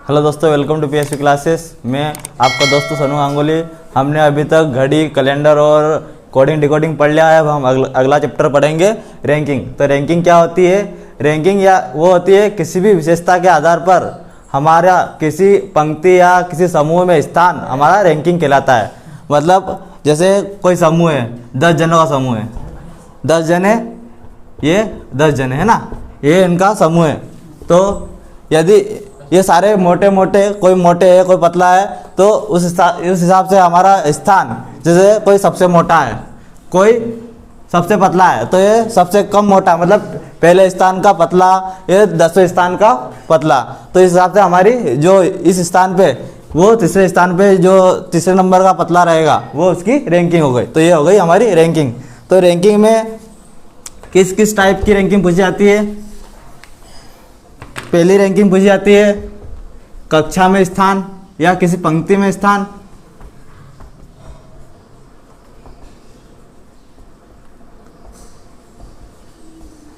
Hello दोस्तों, welcome to PSP classes. मैं आपका दोस्त सनू गांगुली। हमने अभी तक घड़ी, कैलेंडर और कोडिंग डिकोडिंग पढ़ लिया है। अब हम अगला चैप्टर पढ़ेंगे रैंकिंग। तो रैंकिंग क्या होती है? रैंकिंग या वो होती है किसी भी विशेषता के आधार पर हमारा किसी पंक्ति या किसी समूह में स्थान हमारा रैंकिंग कहलाता है। मतलब जैसे कोई समूह है, 10 जनों का समूह है, 10 जने, ये 10 जने है ना, ये इनका समूह है। तो यदि ये सारे मोटे मोटे, कोई मोटे है कोई पतला है, तो उस हिसाब से हमारा स्थान, जैसे कोई सबसे मोटा है, कोई सबसे पतला है, तो ये सबसे कम मोटा, मतलब पहले स्थान का पतला, ये 10वें स्थान का पतला। तो इस हिसाब से हमारी जो इस स्थान पे, वो तीसरे स्थान पे जो तीसरे नंबर का पतला रहेगा, वो उसकी रैंकिंग हो गई। तो ये हो गई हमारी रैंकिंग। तो रैंकिंग में किस किस टाइप की रैंकिंग पूछी जाती है? पहली रैंकिंग पूछी जाती है कक्षा में स्थान या किसी पंक्ति में स्थान।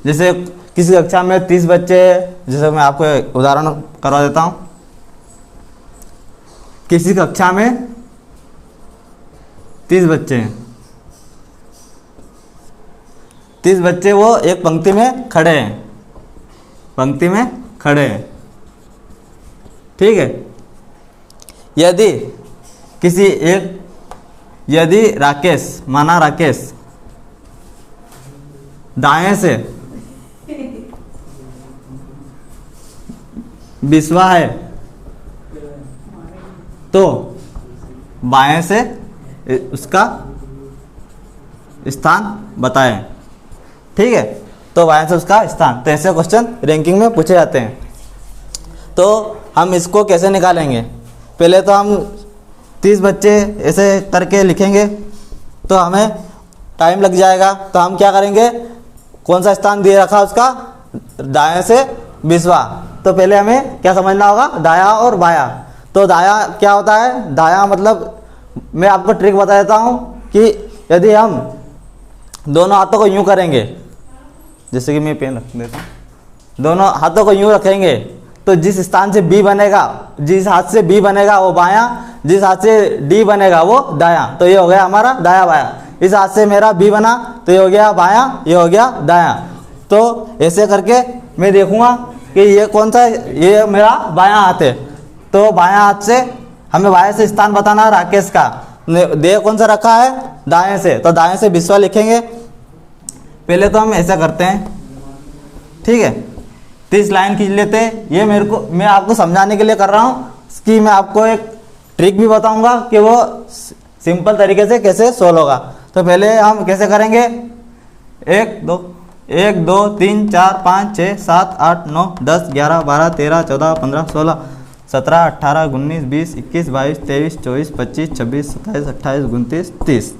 जैसे किसी कक्षा में 30 बच्चे हैं, जैसे मैं आपको एक उदाहरण करवा देता हूं। किसी कक्षा में 30 बच्चे हैं, 30 बच्चे वो एक पंक्ति में खड़े हैं, पंक्ति में खड़े हैं, ठीक है। यदि राकेश, माना राकेश दाएं से बिस्वा है, तो बाएं से उसका स्थान बताएं, ठीक है। तो बाएं से उसका स्थान। तो ऐसे क्वेश्चन रैंकिंग में पूछे जाते हैं। तो हम इसको कैसे निकालेंगे? पहले तो हम 30 बच्चे ऐसे करके लिखेंगे, तो हमें टाइम लग जाएगा। तो हम क्या करेंगे, कौन सा स्थान दिए रखा उसका, दाएं से 20वां। तो पहले हमें क्या समझना होगा, दाया और बाया। तो दाया क्या होता है? दाया मतलब, मैं आपको ट्रिक बता देता हूँ कि यदि हम दोनों हाथों को यूं करेंगे, जैसे कि मैं पेन रख देता हूँ, दोनों हाथों को यूं रखेंगे, तो जिस स्थान से बी बनेगा, जिस हाथ से बी बनेगा वो बायां, जिस हाथ से डी बनेगा वो दायां। तो ये हो गया हमारा दाया बाया। इस हाथ से मेरा बी बना, तो ये हो गया बायां, ये हो गया दायां। तो ऐसे करके मैं देखूंगा कि ये कौन सा, ये मेरा बायां हाथ है। तो बायां हाथ से हमें बाएं से स्थान बताना है राकेश का। दे कौन सा रखा है, दाएं से, तो दाएं से 20वां लिखेंगे। पहले तो हम ऐसा करते हैं, ठीक है। 30 लाइन खींच लेते हैं। ये मैं आपको समझाने के लिए कर रहा हूँ कि मैं आपको एक ट्रिक भी बताऊंगा कि वो सिंपल तरीके से कैसे सोल्व होगा। तो पहले हम कैसे करेंगे, 1 2 3 4 5 6 7 8 9 10 11 12 13 14 15 16 17 18 19 20 21 22 23 24 25 26 27 28 29 30,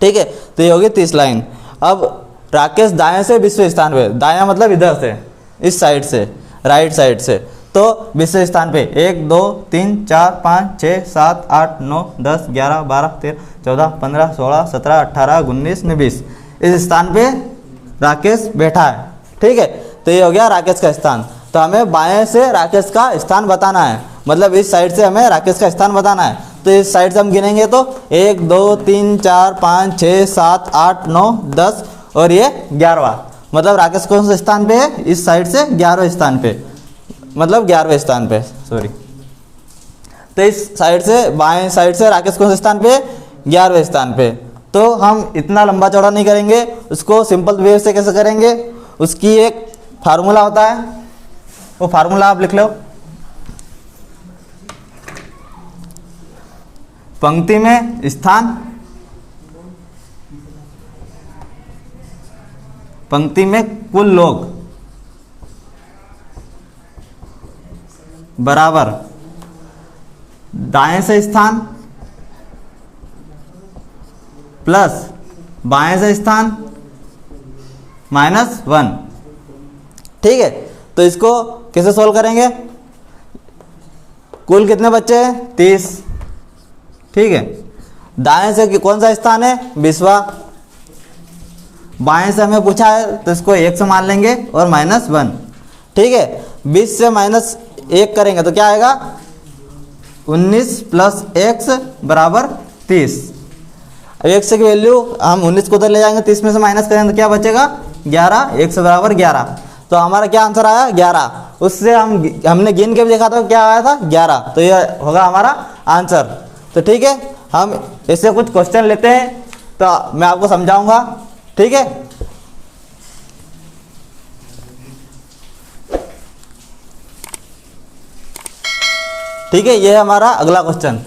ठीक है। तो ये होगी 30 लाइन। अब राकेश दाएं से 20वें स्थान पे, दायां मतलब इधर से, इस साइड से, राइट साइड से, तो 20वें स्थान पे 1 2 3 4 5 6 7 8 9 10 11 12 13 14 15 16 17 18 19 20, इस स्थान पे राकेश बैठा है, ठीक है। तो ये हो गया राकेश का स्थान। तो हमें बाएं से राकेश का स्थान बताना है, मतलब इस साइड से हमें राकेश का स्थान बताना है। तो इस साइड से हम गिनेंगे, तो 1 2 3 4 5 6 7 8 9 10 और ये 11वां, मतलब राकेश कौन से स्थान पे है, इस साइड से 11वें स्थान पे, मतलब 11वें स्थान पे, सॉरी। तो इस साइड से, बाएं साइड से राकेश कौन से स्थान पे, 11वें स्थान पे। तो हम इतना लंबा चौड़ा नहीं करेंगे, उसको सिंपल वे से कैसे करेंगे, उसकी एक फार्मूला होता है, वो फार्मूला आप लिख लो। पंक्ति में स्थान, पंक्ति में कुल लोग बराबर दाएं से स्थान प्लस बाएं से स्थान -1, ठीक है। तो इसको कैसे सोल्व करेंगे, कुल कितने बच्चे हैं, 30, ठीक है। दाएं से कौन सा स्थान है, 20वां, बाएं से हमें पूछा है तो इसको 1 से मान लेंगे और -1, ठीक है। 20 से 1 करेंगे तो क्या आएगा 19 प्लस x बराबर 30। अब x की वैल्यू हम 19 को उधर ले जाएंगे, 30 में से माइनस करेंगे तो क्या बचेगा 11, x बराबर 11। तो हमारा क्या आंसर आया 11। उससे हमने गिन के भी देखा था क्या आया था 11, तो ये होगा हमारा आंसर। तो ठीक है, हम इससे कुछ क्वेश्चन लेते हैं तो मैं आपको समझाऊंगा, ठीक है। ठीक है, ये है हमारा अगला क्वेश्चन।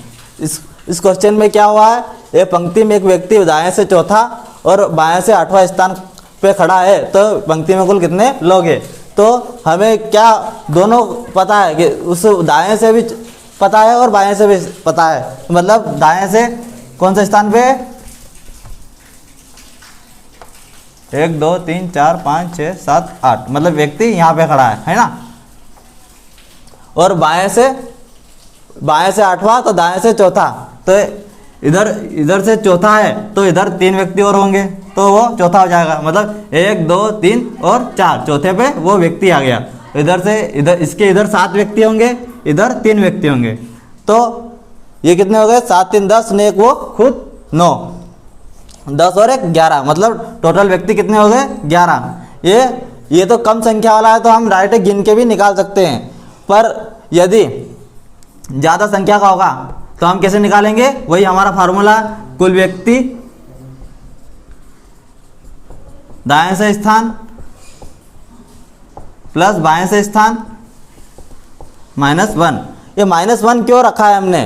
इस क्वेश्चन में क्या हुआ है, ये पंक्ति में एक व्यक्ति दाएं से चौथा और बाएं से 8वां स्थान पे खड़ा है, तो पंक्ति में कुल कितने लोग हैं। तो हमें क्या दोनों पता है कि उस दाएं से भी पता है और बाएं से भी पता है, मतलब दाएं से कौन सा स्थान पे 1 2 3 4 5 6 7 8, मतलब व्यक्ति यहाँ पे खड़ा है ना। और बाएं से 8वां तो दाएं से चौथा, तो इधर से चौथा है तो इधर 3 व्यक्ति और होंगे तो वो चौथा हो जाएगा, मतलब 1 2 3 और 4, चौथे पे वो व्यक्ति आ गया। इधर से इसके इधर 7 व्यक्ति होंगे, इधर 3 व्यक्ति होंगे, तो ये कितने हो गए 7 3 10 ने एक वो खुद 9, 10 और 1 11, मतलब टोटल व्यक्ति कितने हो गए 11। ये तो कम संख्या वाला है तो हम डायरेक्ट गिन के भी निकाल सकते हैं, पर यदि ज़्यादा संख्या का होगा तो हम कैसे निकालेंगे, वही हमारा फार्मूला, कुल व्यक्ति दाएं से स्थान प्लस बाएं से स्थान -1। ये -1 क्यों रखा है हमने,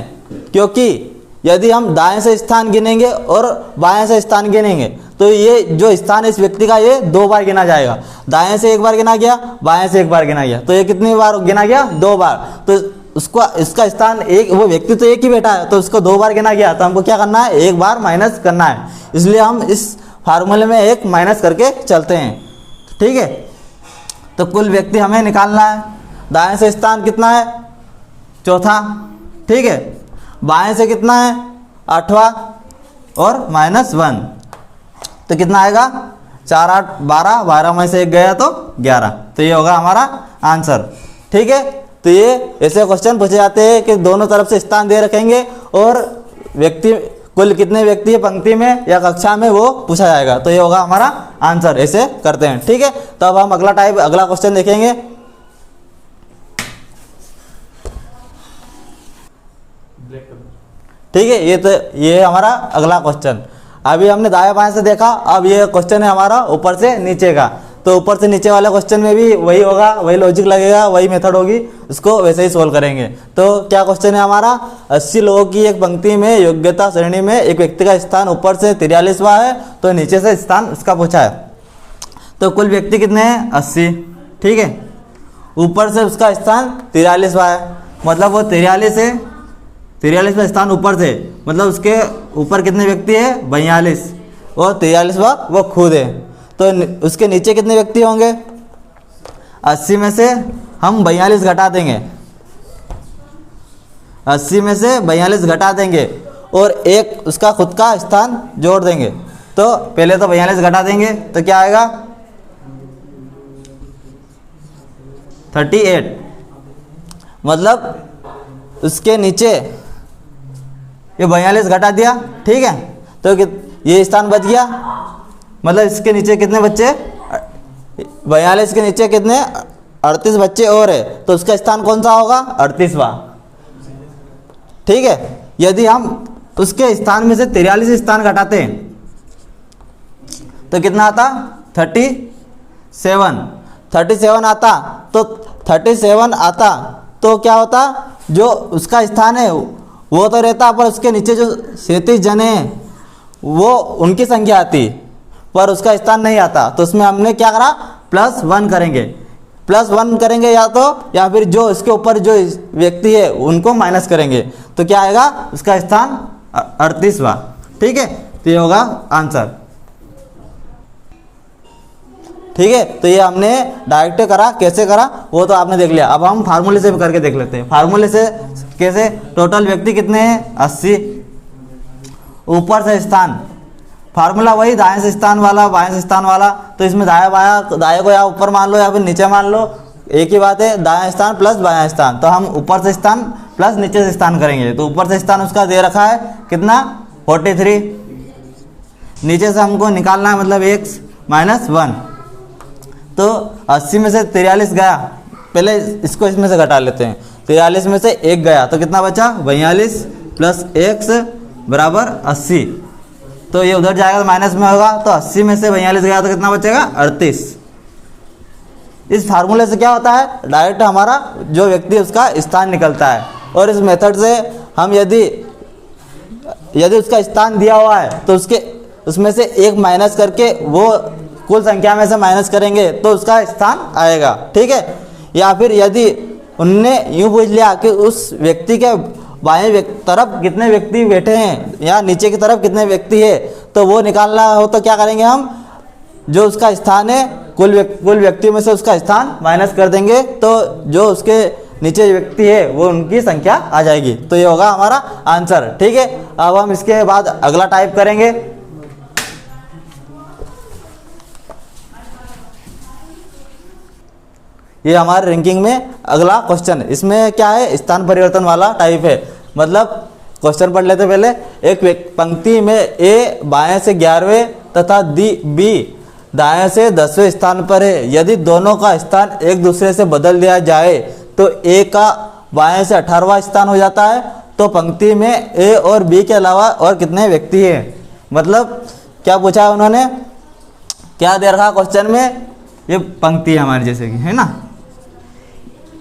क्योंकि यदि हम दाएं से स्थान गिनेंगे और बाएं से स्थान गिनेंगे तो ये जो स्थान इस व्यक्ति का ये 2 बार गिना जाएगा। दाएं से 1 बार गिना गया, बाएं से 1 बार गिना गया, तो ये कितनी बार गिना गया 2 बार। तो इसका स्थान एक, वो व्यक्ति तो एक ही बैठा है तो उसको 2 बार गिना गया, तो हमको क्या करना है 1 बार माइनस करना है, इसलिए हम इस फार्मूले में 1 माइनस करके चलते हैं, ठीक है। तो कुल व्यक्ति हमें निकालना है, दाएं से स्थान कितना है चौथा, ठीक है, बाएं से कितना है 8वां और -1, तो कितना आएगा 4 8 12, 12 में से 1 गया तो 11, तो ये होगा हमारा आंसर, ठीक है। तो ये ऐसे क्वेश्चन पूछे जाते हैं कि दोनों तरफ से स्थान दे रखेंगे और व्यक्ति कुल कितने व्यक्ति है पंक्ति में या कक्षा में वो पूछा जाएगा, तो ये होगा हमारा आंसर। ऐसे करते हैं, ठीक है। तो अब हम अगला क्वेश्चन देखेंगे। ठीक है, ये हमारा अगला क्वेश्चन। अभी हमने दाएं बाएं से देखा, अब ये क्वेश्चन है हमारा ऊपर से नीचे का। तो ऊपर से नीचे वाले क्वेश्चन में भी वही होगा, वही लॉजिक लगेगा, वही मेथड होगी, उसको वैसे ही सोल्व करेंगे। तो क्या क्वेश्चन है हमारा, 80 लोगों की एक पंक्ति में योग्यता श्रेणी में एक व्यक्ति का स्थान ऊपर से 43वां है, तो नीचे से स्थान उसका पूछा है। तो कुल व्यक्ति कितने हैं 80, ठीक है, ऊपर से उसका स्थान 43वां है, मतलब वो 43वां स्थान ऊपर से, मतलब उसके ऊपर कितने व्यक्ति है 42 और 43वां वो खुद है। तो उसके नीचे कितने व्यक्ति होंगे, 80 में से हम 42 घटा देंगे, 80 में से 42 घटा देंगे और एक उसका खुद का स्थान जोड़ देंगे। तो पहले तो 42 घटा देंगे तो क्या आएगा 38, मतलब उसके नीचे ये 42 घटा दिया, ठीक है, तो ये स्थान बच गया, मतलब इसके नीचे कितने बच्चे 42 के नीचे कितने 38 बच्चे और है, तो उसका स्थान कौन सा होगा 38वां, ठीक है। यदि हम उसके स्थान में से 43 स्थान घटाते हैं तो कितना आता 37 आता, तो 37 आता तो क्या होता, जो उसका स्थान है वो तो रहता, पर उसके नीचे जो 37 जने हैं वो उनकी संख्या आती, पर उसका स्थान नहीं आता। तो उसमें हमने क्या करा +1 करेंगे या फिर जो इसके ऊपर जो व्यक्ति है उनको माइनस करेंगे, तो क्या आएगा उसका स्थान 38वां, ठीक है। तो ये होगा आंसर, ठीक है। तो ये हमने डायरेक्ट करा, कैसे करा वो तो आपने देख लिया। अब हम फार्मूले से भी करके देख लेते हैं। फार्मूले से कैसे, टोटल व्यक्ति कितने हैं 80, ऊपर से स्थान, फार्मूला वही दाएं से स्थान वाला बाएं से स्थान वाला, तो इसमें दाएं को या ऊपर मान लो या फिर नीचे मान लो, एक ही बात है, दायां स्थान प्लस बायां स्थान, तो हम ऊपर से स्थान प्लस नीचे से स्थान करेंगे। तो ऊपर से स्थान उसका दे रखा है कितना 43, नीचे से हमको निकालना है मतलब x माइनस 1। तो 80 में से 43 गया, पहले इसको इसमें से घटा लेते हैं। 43 में से 1 गया तो कितना बचा 42 प्लस x बराबर 80। तो ये उधर जाएगा तो माइनस में होगा, तो 80 में से 42 गया तो कितना बचेगा 38। इस फार्मूले से क्या होता है, डायरेक्ट हमारा जो व्यक्ति उसका स्थान निकलता है। और इस मेथड से हम यदि उसका स्थान दिया हुआ है तो उसमें से 1 माइनस करके वो कुल संख्या में से माइनस करेंगे तो उसका स्थान आएगा, ठीक है। या फिर यदि उनने यूँ पूछ लिया कि उस व्यक्ति के बाएं तरफ कितने व्यक्ति बैठे हैं या नीचे की तरफ कितने व्यक्ति है, तो वो निकालना हो तो क्या करेंगे, हम जो उसका स्थान है कुल व्यक्तियों में से उसका स्थान माइनस कर देंगे, तो जो उसके नीचे व्यक्ति है वो उनकी संख्या आ जाएगी। तो ये होगा हमारा आंसर, ठीक है। अब हम इसके बाद अगला टाइप करेंगे। ये हमारे रैंकिंग में अगला क्वेश्चन, इसमें क्या है, स्थान परिवर्तन वाला टाइप है। मतलब क्वेश्चन पढ़ लेते पहले। एक पंक्ति में ए बाएं से 11वें तथा बी दाएं से 10वें स्थान पर है। यदि दोनों का स्थान एक दूसरे से बदल दिया जाए तो ए का बाएं से 18वां स्थान हो जाता है। तो पंक्ति में ए और बी के अलावा और कितने व्यक्ति हैं। मतलब क्या पूछा है उन्होंने, क्या दे रखा क्वेश्चन में, ये पंक्ति है हमारी जैसे कि, है ना।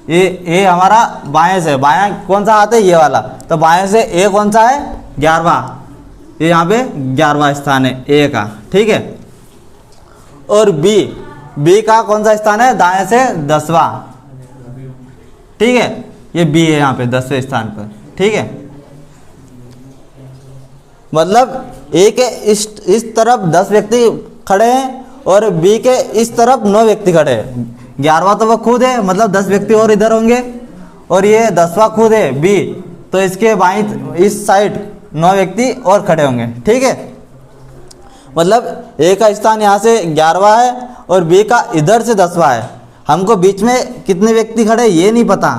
ये हमारा बाएं से, बायां कौन सा आता है, ये वाला। तो बाएं से ए कौन सा है 11वां, ये यहाँ पे 11वां स्थान है ए का, ठीक है। और बी का कौन सा स्थान है, दाएं से 10वां, ठीक है। ये बी है यहाँ पे 10वें स्थान पर, ठीक है। मतलब ए के इस तरफ 10 व्यक्ति खड़े हैं और बी के इस तरफ 9 व्यक्ति खड़े हैं। 11वां तो वो खुद है, मतलब 10 व्यक्ति और इधर होंगे, और ये 10वां खुद है बी, तो इसके बाईं इस साइड 9 व्यक्ति और खड़े होंगे, ठीक है। मतलब ए का स्थान यहाँ से 11वां है और बी का इधर से 10वां है। हमको बीच में कितने व्यक्ति खड़े ये नहीं पता,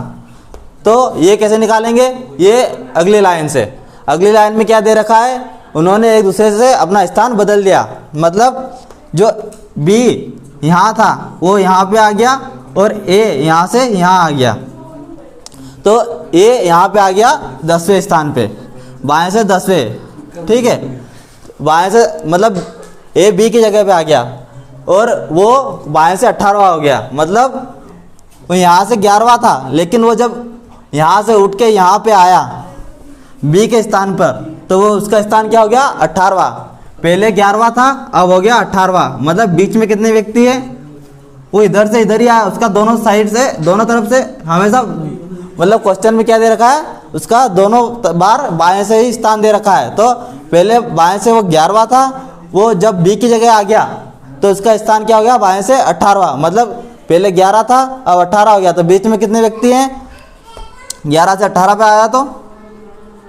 तो ये कैसे निकालेंगे, ये अगली लाइन से। अगली लाइन में क्या दे रखा है, उन्होंने एक दूसरे से अपना स्थान बदल दिया। मतलब जो बी यहाँ था वो यहाँ पे आ गया और ए यहाँ से यहाँ आ गया। तो ए यहाँ पे आ गया 10वें स्थान पे, बाएं से 10वें, ठीक है। बाएं से मतलब ए बी की जगह पे आ गया और वो बाएं से 18वां हो गया। मतलब वो यहाँ से 11वां था, लेकिन वो जब यहाँ से उठ के यहाँ पे आया बी के स्थान पर, तो वो उसका स्थान क्या हो गया 18वां। पहले 11वां था, अब हो गया 18वां। मतलब बीच में कितने व्यक्ति है, वो इधर से इधर ही आया, उसका दोनों साइड से, दोनों तरफ से हमेशा, मतलब क्वेश्चन में क्या दे रखा है, उसका दोनों बार बाएं से ही स्थान दे रखा है। तो पहले बाएं से वो 11वां था, वो जब बी की जगह आ गया तो उसका स्थान क्या हो गया बाएं से 18वां। मतलब पहले 11 था, अब 18 हो गया। तो बीच में कितने व्यक्ति हैं, 11 से 18 पे आया, तो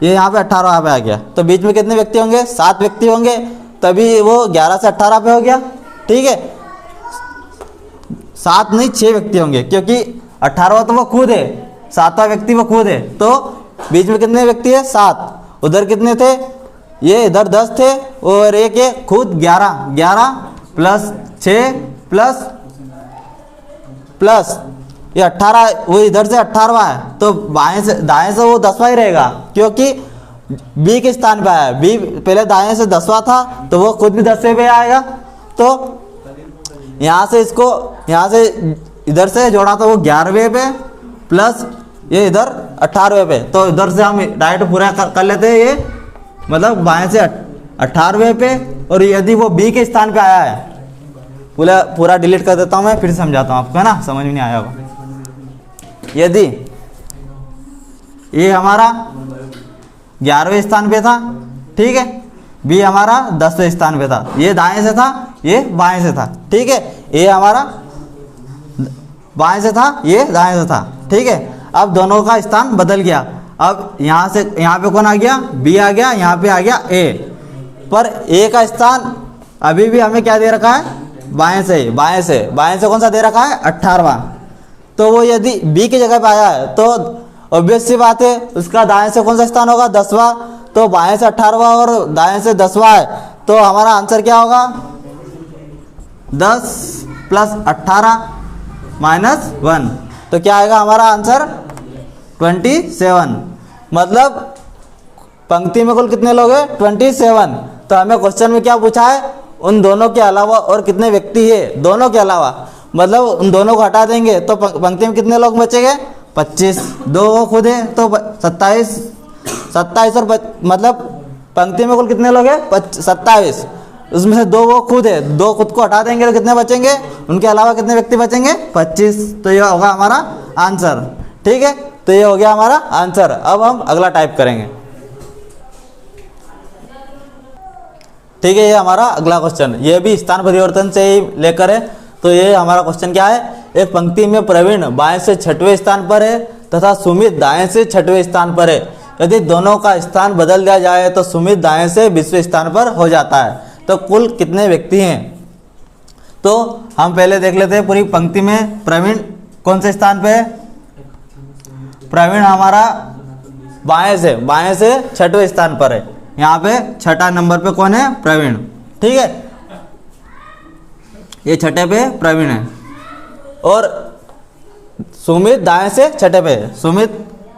ये यहाँ पे 18 पे आ गया। तो बीच में कितने व्यक्ति होंगे, 7 व्यक्ति होंगे, तभी वो 11 से 18 पे हो गया, ठीक है। 7 नहीं 6 व्यक्ति होंगे, क्योंकि 18वां तो वो खुद है, 7वां व्यक्ति वो खुद है। तो बीच में कितने व्यक्ति है 7, उधर कितने थे, ये इधर 10 थे और एक है खुद 11 प्लस 6 प्लस ये 18, वो इधर से 18वां है, तो बाएं से दाएं से वो 10वां ही रहेगा, क्योंकि बी के स्थान पे आया। बी पहले दाएं से 10वां था, तो वो खुद भी 10वें पे आएगा। तो यहाँ से इसको, यहाँ से इधर से जोड़ा तो वो 11वें पे प्लस ये इधर 18वें पे। तो इधर से हम डायरेक्ट पूरा कर लेते हैं ये, मतलब बाएं से 18वें पे। और यदि वो बी के स्थान पे आया है, पूरा डिलीट कर देता हूँ मैं, फिर समझाता हूँ आपको, है ना, समझ में नहीं आया होगा। यदि ये हमारा 11वें स्थान पे था, ठीक है, बी हमारा 10वें स्थान पे था, ये दाएं से था, ये बाएं से था, ठीक है। ये हमारा बाएं से था, ये दाएं से था, ठीक है। अब दोनों का स्थान बदल गया। अब यहाँ से यहाँ पे कौन आ गया, बी आ गया, यहाँ पे आ गया ए। पर ए का स्थान अभी भी हमें क्या दे रखा है, बाएं से कौन सा दे रखा है 18वां। तो वो यदि बी की जगह पे आया है तो ऑब्वियस सी बात है उसका दाएं से कौन सा स्थान होगा, 10वां। तो बाएं से 18वां और दाएं से 10वां है, तो हमारा आंसर क्या होगा, 10 + 18 - 1। तो क्या आएगा हमारा आंसर, 27। मतलब पंक्ति में कुल कितने लोग हैं, 27। तो हमें क्वेश्चन में क्या पूछा है, उन दोनों के अलावा और कितने व्यक्ति है, दोनों के अलावा, मतलब उन दोनों को हटा देंगे तो पंक्ति में कितने लोग बचेंगे, 25। दो वो खुद है तो 27 और मतलब पंक्ति में कुल कितने लोग हैं, 27। उसमें से दो वो खुद है, दो खुद को हटा देंगे तो कितने बचेंगे, उनके अलावा कितने व्यक्ति बचेंगे, 25। तो ये होगा हमारा आंसर। ठीक है, तो ये हो गया हमारा आंसर। अब हम अगला टाइप करेंगे। ठीक है, ये हमारा अगला क्वेश्चन, ये भी स्थान परिवर्तन से ही लेकर है। तो ये हमारा क्वेश्चन क्या है, एक पंक्ति में प्रवीण बाएं से 6वें स्थान पर है तथा सुमित दाएं से 6वें स्थान पर है। यदि दोनों का स्थान बदल दिया जाए तो सुमित दाएं से 20वें स्थान पर हो जाता है। तो कुल कितने व्यक्ति हैं, तो हम पहले देख लेते हैं पूरी पंक्ति में प्रवीण कौन से स्थान पे है। प्रवीण हमारा बाएं से 6वें स्थान पर है। यहाँ पे 6ठा नंबर पे कौन है, प्रवीण। ठीक है, ये 6ठे पे प्रवीण है। और सुमित दाएं से 6ठे पे है।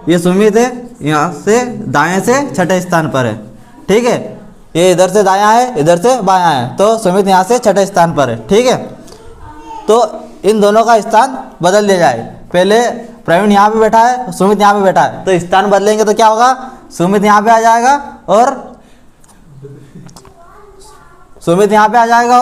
ये सुमित है, यहाँ से दाएं से 6ठे स्थान पर है। ठीक है, ये इधर से दायां है, इधर से बायां है, तो सुमित यहाँ से 6ठे स्थान पर है। ठीक है, तो इन दोनों का स्थान बदल दिया जाए। पहले प्रवीण यहाँ पे बैठा है, सुमित यहाँ पे बैठा है, तो स्थान बदलेंगे तो क्या होगा, सुमित यहाँ पे आ जाएगा और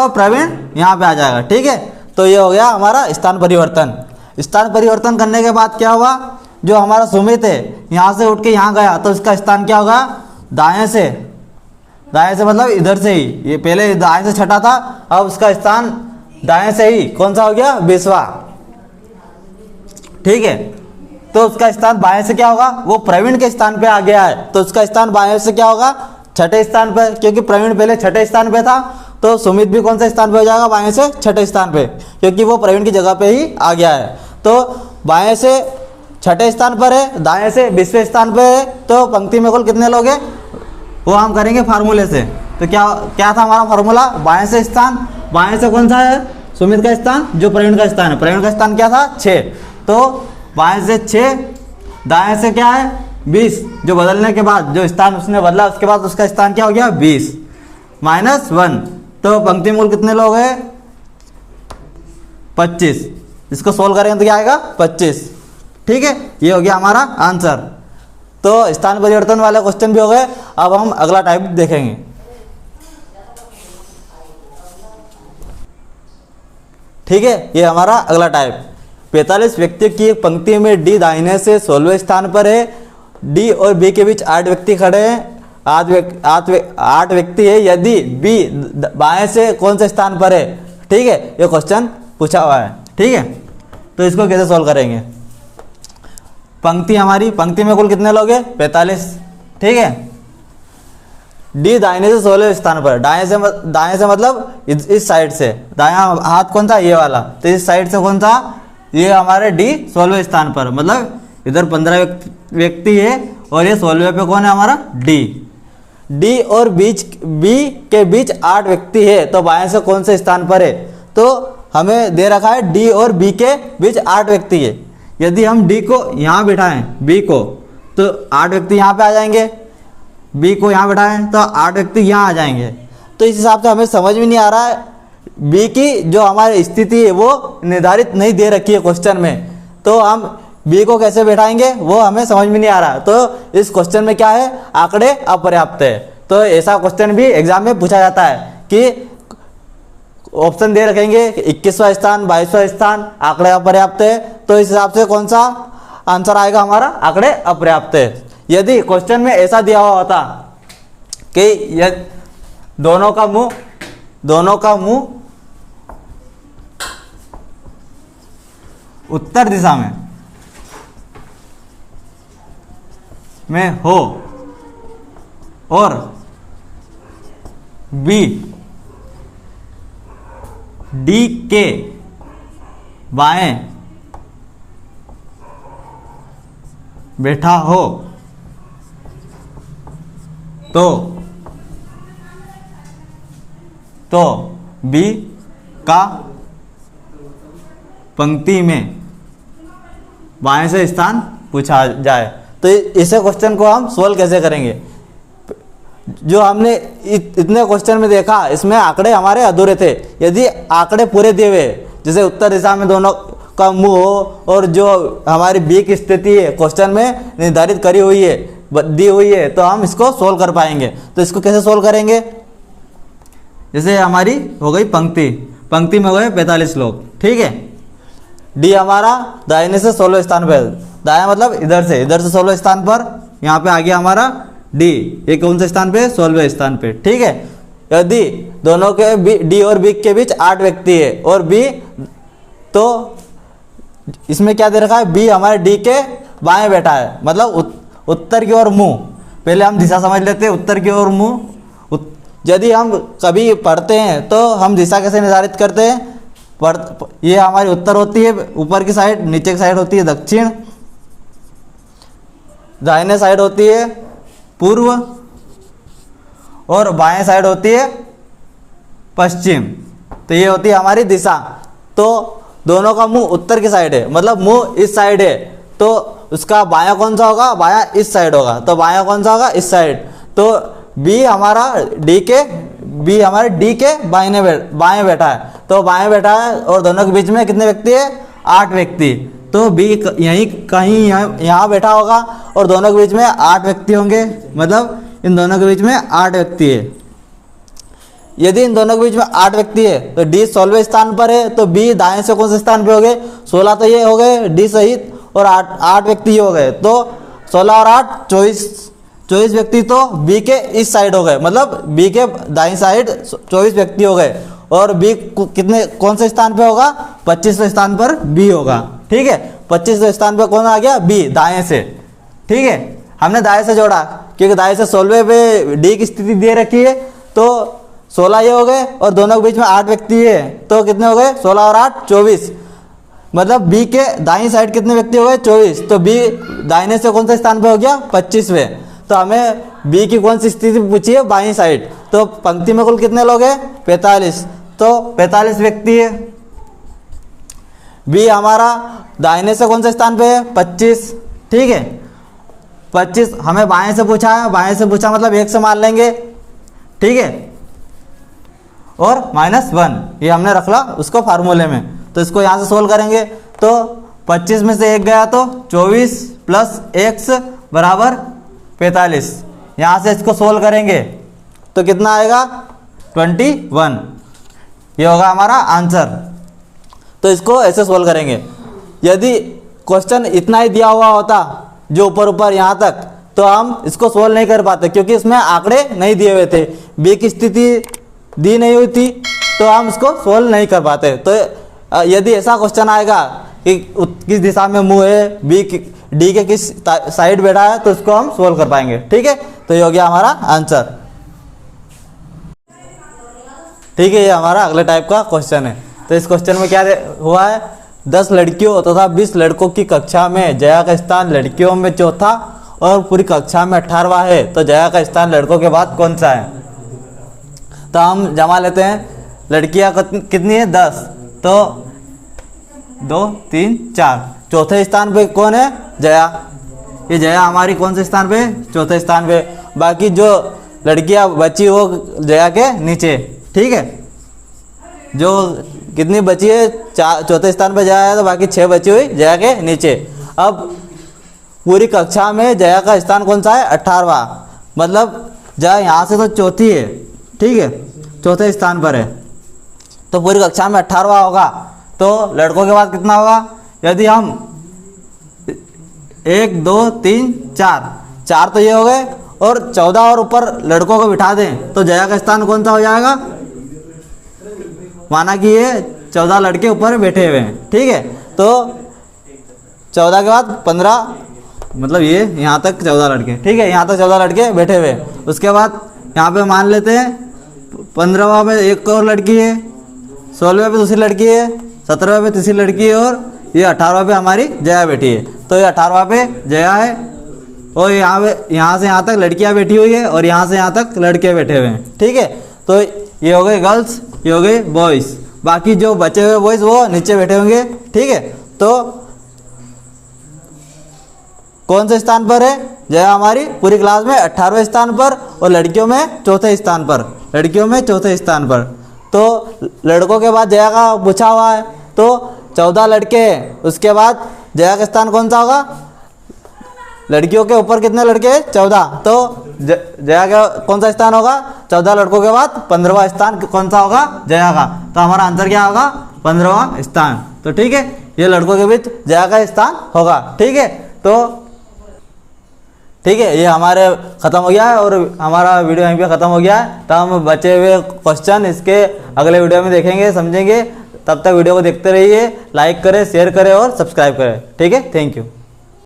प्रवीण यहाँ पे आ जाएगा। ठीक है, तो ये हो गया हमारा स्थान परिवर्तन। स्थान परिवर्तन करने के बाद क्या हुआ, जो हमारा सुमित है यहाँ से उठ के यहाँ गया तो इसका स्थान क्या होगा, दाएं से मतलब इधर से ही, ये पहले दाएं से 6ठा था, अब उसका स्थान दाएं से ही कौन सा हो गया, 20वां। ठीक है, तो उसका स्थान बाएं से क्या होगा, वो प्रवीण के स्थान पे आ गया है, तो उसका स्थान बाएं से क्या होगा, 6ठे स्थान पे, क्योंकि प्रवीण पहले 6ठे स्थान पे था, तो सुमित भी कौन से स्थान पे हो जाएगा, बाएं से 6ठे स्थान पे, क्योंकि वो प्रवीण की जगह पे ही आ गया है। तो बाएं से 6ठे स्थान पर है, दाएं से 20वें स्थान पे है, तो पंक्ति में कुल कितने लोग हैं, वो हम करेंगे फार्मूले से। तो क्या था हमारा फार्मूला, बाएं से स्थान, बाएं से कौन सा है, सुमित का स्थान, जो प्रवीण का स्थान है, प्रवीण का स्थान क्या था, 6, तो बाएं से 6, दाएं से क्या है, 20, जो बदलने के बाद जो स्थान उसने बदला उसके बाद उसका स्थान क्या हो गया, 20 - 1, तो पंक्ति में कुल कितने लोग हैं, 25। इसको सोल्व करेंगे तो क्या आएगा, 25। ठीक है, ये हो गया हमारा आंसर। तो स्थान परिवर्तन वाले क्वेश्चन भी हो गए। अब हम अगला टाइप देखेंगे। ठीक है, ये हमारा अगला टाइप, 45 व्यक्ति की एक पंक्ति में डी दाहिने से 16वें स्थान पर है, डी और बी के बीच 8 व्यक्ति खड़े हैं, 8 व्यक्ति है, यदि बी बाएं से कौन से स्थान पर है। ठीक है, ये क्वेश्चन पूछा हुआ है। ठीक है, तो इसको कैसे सोल्व करेंगे, पंक्ति में कुल कितने लोग हैं, 45। ठीक है, डी दाहिने से 16वें स्थान पर, दाएं से मतलब इस साइड से, दायां हाथ कौन सा, ये वाला, तो इस साइड से कौन सा, ये हमारे डी 16वें स्थान पर, मतलब इधर 15 व्यक्ति है और ये 16वें पे कौन है हमारा, डी और बी के बीच 8 व्यक्ति है, तो बाएं से कौन से स्थान पर है, तो हमें दे रखा है डी और बी के बीच 8 व्यक्ति है। यदि हम डी को यहाँ बिठाएं, बी को, तो 8 व्यक्ति यहाँ पे आ जाएंगे, बी को यहाँ बिठाएं तो 8 व्यक्ति यहाँ आ जाएंगे। तो इस हिसाब से हमें समझ में नहीं आ रहा है, बी की जो हमारी स्थिति है वो निर्धारित नहीं दे रखी है क्वेश्चन में, तो हम बी को कैसे बैठाएंगे वो हमें समझ में नहीं आ रहा। तो इस क्वेश्चन में क्या है, आंकड़े अपर्याप्त है। तो ऐसा क्वेश्चन भी एग्जाम में पूछा जाता है कि ऑप्शन दे रखेंगे 21वां स्थान, 22वां स्थान, आंकड़े अपर्याप्त है, तो इस हिसाब से कौन सा आंसर आएगा हमारा, आंकड़े अपर्याप्त है। यदि क्वेश्चन में ऐसा दिया हुआ होता कि यह दोनों का मुंह उत्तर दिशा में हो और बी डी के बाएं बैठा हो तो बी का पंक्ति में बाएं से स्थान पूछा जाए। तो इसे क्वेश्चन को हम सोल्व कैसे करेंगे? जो हमने इतने क्वेश्चन में देखा, इसमें आंकड़े हमारे अधूरे थे। यदि आंकड़े पूरे दिए हुए, जैसे उत्तर दिशा में दोनों का मुंह हो और जो हमारी बी की स्थिति है क्वेश्चन में निर्धारित करी हुई है, दी हुई है, तो हम इसको सोल्व कर पाएंगे। तो इसको कैसे सोल्व करेंगे? जैसे हमारी हो गई पंक्ति में हो गए 45 लोग, ठीक है। डी हमारा दाहिने से 16वें स्थान पर, दाया मतलब इधर से 16वें स्थान पर, यहाँ पे आ गया हमारा डी। ये कौन से स्थान पे? 16वें स्थान पे, ठीक है। यदि दोनों के डी और बी के बीच 8 व्यक्ति है और बी, तो इसमें क्या दे रखा है? बी हमारे डी के बाएं बैठा है, मतलब उत्तर की ओर मुंह। पहले हम दिशा समझ लेते हैं, उत्तर की ओर मुंह। यदि हम कभी पढ़ते हैं तो हम दिशा कैसे निर्धारित करते हैं? ये हमारी उत्तर होती है ऊपर की साइड, नीचे की साइड होती है दक्षिण, दाहिने साइड होती है पूर्व और बाएं साइड होती है पश्चिम। तो ये होती है हमारी दिशा। तो दोनों का मुंह उत्तर की साइड है, मतलब मुंह इस साइड है, तो उसका बायां कौन सा होगा? बायां इस साइड होगा। तो बायां कौन सा होगा? इस साइड। तो बी हमारे डी के बाएं बैठा है, तो बाएं बैठा है और दोनों के बीच में कितने व्यक्ति है? 8 व्यक्ति। तो बी यहीं कहीं यहाँ बैठा होगा और दोनों के बीच में 8 व्यक्ति होंगे, मतलब इन दोनों के बीच में 8 व्यक्ति है। यदि इन दोनों के बीच में 8 व्यक्ति है तो डी 16वें स्थान पर है, तो बी दाएं से कौन से स्थान पे हो गए? 16 तो ये हो गए डी सहित, और 8 व्यक्ति ये हो गए। तो 16 और 8 24 व्यक्ति तो बी के इस साइड हो गए, मतलब बी के दाईं साइड 24 व्यक्ति हो गए। और बी कितने कौन से स्थान पे होगा? 25वें स्थान पर बी होगा, ठीक है। 25वें स्थान पे कौन आ गया? बी, दाएं से, ठीक है। हमने दाएं से जोड़ा क्योंकि दाएं से 16वें पे डी की स्थिति दे रखी है, तो 16 ये हो गए और दोनों के बीच में 8 व्यक्ति है, तो कितने हो गए? 16 और 8 24, मतलब बी के दाईं साइड कितने व्यक्ति हो गए? 24। तो बी दाहिने से कौन से स्थान पे हो गया? 25वें। तो हमें बी की कौन सी स्थिति पूछी है? बाईं साइड। तो पंक्ति में कुल कितने लोग हैं? 45। तो 45 व्यक्ति है। बी हमारा दाहिने से कौन से स्थान पे है? 25, ठीक है। 25 हमें बाएं से पूछा है, बाएं से पूछा मतलब 1 से मान लेंगे, ठीक है। और -1 ये हमने रख ला उसको फार्मूले में, तो इसको यहाँ से सोल्व करेंगे। तो 25 में से 1 गया तो 24 + x बराबर 45। यहाँ से इसको सोल्व करेंगे तो कितना आएगा? 21। ये होगा हमारा आंसर। तो इसको ऐसे सोल्व करेंगे। यदि क्वेश्चन इतना ही दिया हुआ होता जो ऊपर यहाँ तक, तो हम इसको सोल्व नहीं कर पाते क्योंकि इसमें आंकड़े नहीं दिए हुए थे, बी की स्थिति दी नहीं हुई थी, तो हम इसको सोल्व नहीं कर पाते। तो यदि ऐसा क्वेश्चन आएगा कि किस दिशा में मुंह है, डी के किस साइड बैठा है, तो इसको हम सोल्व कर पाएंगे, ठीक है। तो ये हो गया हमारा आंसर, ठीक है। ये हमारा अगले टाइप का क्वेश्चन है। तो इस क्वेश्चन में क्या हुआ है? 10 लड़कियों तथा 20 लड़कों की कक्षा में जया का स्थान लड़कियों में चौथा और पूरी कक्षा में 18वां है, तो जया का स्थान लड़कों के बाद कौन सा है? तो हम जमा लेते हैं। लड़कियां कितनी है? 10, तो 2 3 4। चौथे स्थान पे कौन है? जया। ये जया हमारी कौन से स्थान पे? चौथे स्थान पे। बाकी जो लड़कियां बची वो जया के नीचे, ठीक है। जो कितनी बची है? चौथे स्थान पे जया है, तो बाकी 6 बची हुई जया के नीचे। अब पूरी कक्षा में जया का स्थान कौन सा है? 18वां, मतलब जया यहाँ से तो चौथी है, ठीक है, चौथे स्थान पर है, तो पूरी कक्षा में 18वां होगा। तो लड़कों के बाद कितना होगा? यदि हम 1 2 3 4 तो ये हो गए, और 14 और ऊपर लड़कों को बिठा दें तो जया का स्थान कौन सा हो जाएगा? माना कि ये 14 लड़के ऊपर बैठे हुए हैं, ठीक है। तो 14 के बाद 15, मतलब ये यहाँ तक 14 लड़के, ठीक है, यहाँ तक 14 लड़के बैठे हुए। उसके बाद यहाँ पे मान लेते हैं 15वां पे एक और लड़की है, 16वें पे दूसरी लड़की है, 17वें पे तीसरी लड़की है, और ये 18वां पे हमारी जया बैठी है। तो ये 18वां पे जया है और यहाँ से यहाँ तक लड़कियाँ बैठी हुई है और यहाँ से यहाँ तक लड़के बैठे हुए हैं, ठीक है। तो ये हो गए गर्ल्स, ये हो गए बॉयज़, बाकी जो बचे हुए बॉयज़ वो नीचे बैठे होंगे, ठीक है। तो कौन से स्थान पर है जगह हमारी पूरी क्लास में? 18वें स्थान पर, और लड़कियों में चौथे स्थान पर, लड़कियों में चौथे स्थान पर। तो लड़कों के बाद जया का पूछा हुआ है, तो 14 लड़के हैं, उसके बाद जया का स्थान कौन सा होगा? लड़कियों के ऊपर कितने लड़के हैं? 14। तो जया का कौन सा स्थान होगा? 14 लड़कों के बाद 15वां स्थान कौन सा होगा? जया का। तो हमारा आंसर क्या होगा? 15वां स्थान। तो ठीक है, ये लड़कों के बीच जया का स्थान होगा, ठीक है। तो ठीक है, ये हमारे ख़त्म हो गया है और हमारा वीडियो यहीं पे ख़त्म हो गया है। तो हम बचे हुए क्वेश्चन इसके अगले वीडियो में देखेंगे, समझेंगे। तब तक वीडियो को देखते रहिए, लाइक करें, शेयर करें और सब्सक्राइब करें, ठीक है। Thank you.